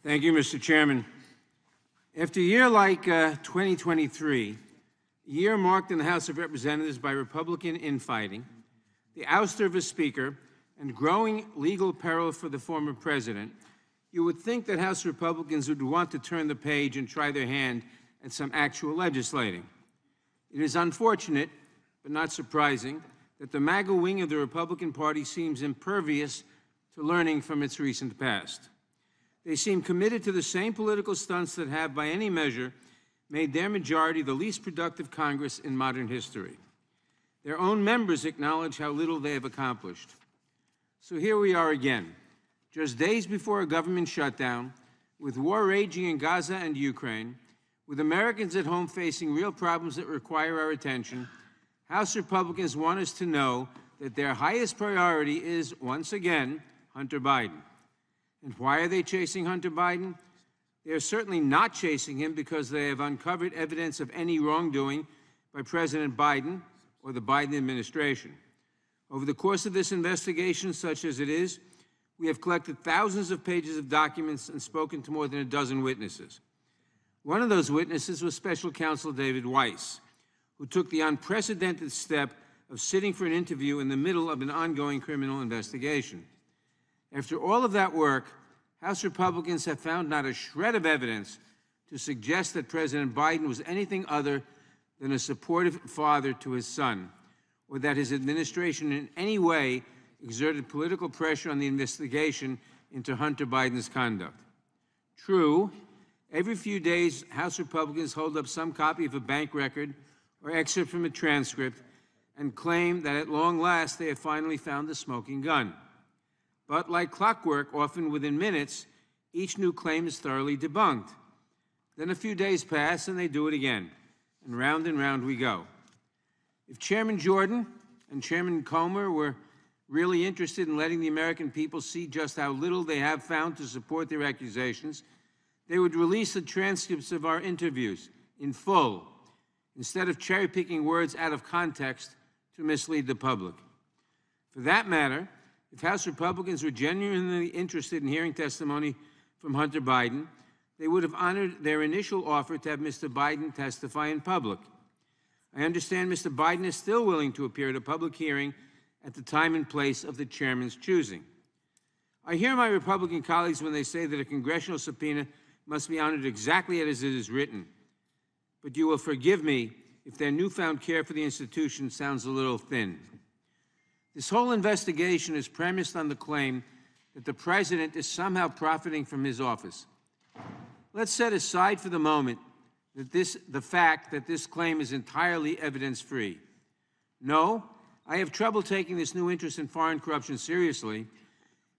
Thank you, Mr. Chairman. After a year like 2023, a year marked in the House of Representatives by Republican infighting, the ouster of a speaker, and growing legal peril for the former president, you would think that House Republicans would want to turn the page and try their hand at some actual legislating. It is unfortunate, but not surprising, that the MAGA wing of the Republican Party seems impervious to learning from its recent past. They seem committed to the same political stunts that have, by any measure, made their majority the least productive Congress in modern history. Their own members acknowledge how little they have accomplished. So here we are again, just days before a government shutdown, with war raging in Gaza and Ukraine, with Americans at home facing real problems that require our attention. House Republicans want us to know that their highest priority is, once again, Hunter Biden. And why are they chasing Hunter Biden? They are certainly not chasing him because they have uncovered evidence of any wrongdoing by President Biden or the Biden administration. Over the course of this investigation, such as it is, we have collected thousands of pages of documents and spoken to more than a dozen witnesses. One of those witnesses was Special Counsel David Weiss, who took the unprecedented step of sitting for an interview in the middle of an ongoing criminal investigation. After all of that work, House Republicans have found not a shred of evidence to suggest that President Biden was anything other than a supportive father to his son, or that his administration in any way exerted political pressure on the investigation into Hunter Biden's conduct. True, every few days, House Republicans hold up some copy of a bank record or excerpt from a transcript and claim that at long last they have finally found the smoking gun. But like clockwork, often within minutes, each new claim is thoroughly debunked. Then a few days pass and they do it again, and round we go. If Chairman Jordan and Chairman Comer were really interested in letting the American people see just how little they have found to support their accusations, they would release the transcripts of our interviews in full, instead of cherry-picking words out of context to mislead the public. For that matter, if House Republicans were genuinely interested in hearing testimony from Hunter Biden, they would have honored their initial offer to have Mr. Biden testify in public. I understand Mr. Biden is still willing to appear at a public hearing at the time and place of the chairman's choosing. I hear my Republican colleagues when they say that a congressional subpoena must be honored exactly as it is written. But you will forgive me if their newfound care for the institution sounds a little thin. This whole investigation is premised on the claim that the president is somehow profiting from his office. Let's set aside for the moment the fact that this claim is entirely evidence-free. No, I have trouble taking this new interest in foreign corruption seriously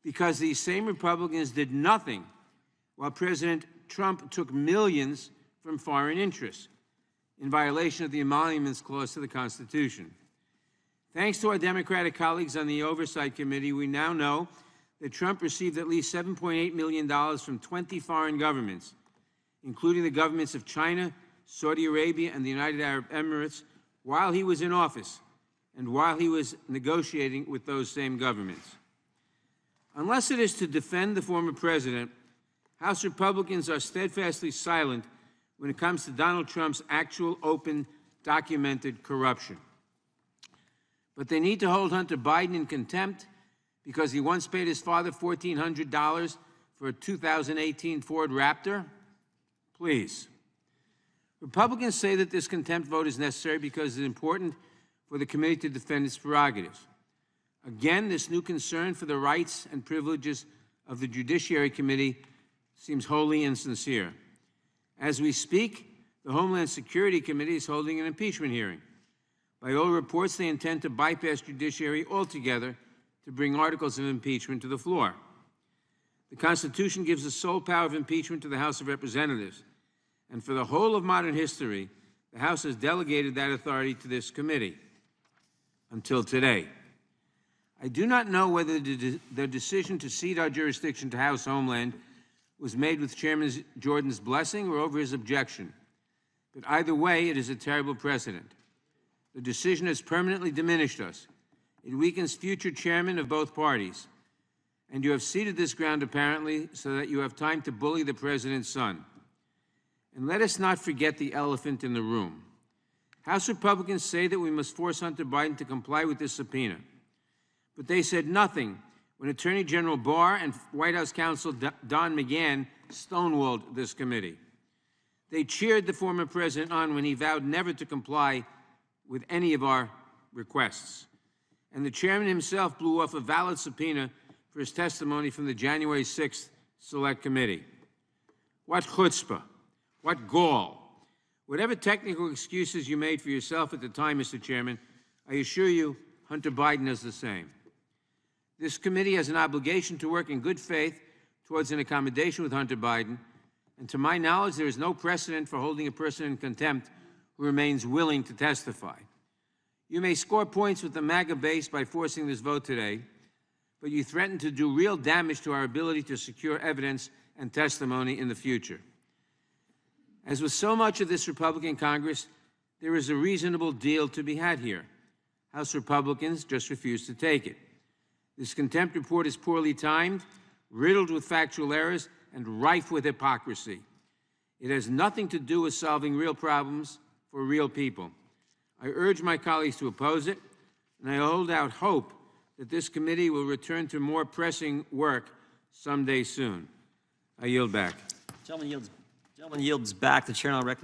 because these same Republicans did nothing while President Trump took millions from foreign interests in violation of the Emoluments Clause to the Constitution. Thanks to our Democratic colleagues on the Oversight Committee, we now know that Trump received at least $7.8 million from 20 foreign governments, including the governments of China, Saudi Arabia, and the United Arab Emirates, while he was in office and while he was negotiating with those same governments. Unless it is to defend the former president, House Republicans are steadfastly silent when it comes to Donald Trump's actual, open, documented corruption. But they need to hold Hunter Biden in contempt because he once paid his father $1,400 for a 2018 Ford Raptor? Please. Republicans say that this contempt vote is necessary because it's important for the committee to defend its prerogatives. Again, this new concern for the rights and privileges of the Judiciary Committee seems wholly insincere. As we speak, the Homeland Security Committee is holding an impeachment hearing. By all reports, they intend to bypass judiciary altogether to bring articles of impeachment to the floor. The Constitution gives the sole power of impeachment to the House of Representatives, and for the whole of modern history, the House has delegated that authority to this committee, until today. I do not know whether the decision to cede our jurisdiction to House Homeland was made with Chairman Jordan's blessing or over his objection, but either way, it is a terrible precedent. The decision has permanently diminished us. It weakens future chairmen of both parties. and you have ceded this ground apparently so that you have time to bully the president's son. And let us not forget the elephant in the room. House Republicans say that we must force Hunter Biden to comply with this subpoena. But they said nothing when Attorney General Barr and White House counsel Don McGahn stonewalled this committee. They cheered the former president on when he vowed never to comply with any of our requests. And the chairman himself blew off a valid subpoena for his testimony from the January 6th Select Committee. What chutzpah, what gall. Whatever technical excuses you made for yourself at the time, Mr. Chairman, I assure you Hunter Biden is the same. This committee has an obligation to work in good faith towards an accommodation with Hunter Biden, and to my knowledge, there is no precedent for holding a person in contempt who remains willing to testify. You may score points with the MAGA base by forcing this vote today, but you threaten to do real damage to our ability to secure evidence and testimony in the future. As with so much of this Republican Congress, there is a reasonable deal to be had here. House Republicans just refuse to take it. This contempt report is poorly timed, riddled with factual errors, and rife with hypocrisy. It has nothing to do with solving real problems for real people. I urge my colleagues to oppose it, and I hold out hope that this committee will return to more pressing work someday soon. I yield back. Gentleman yields back. The chair now recognizes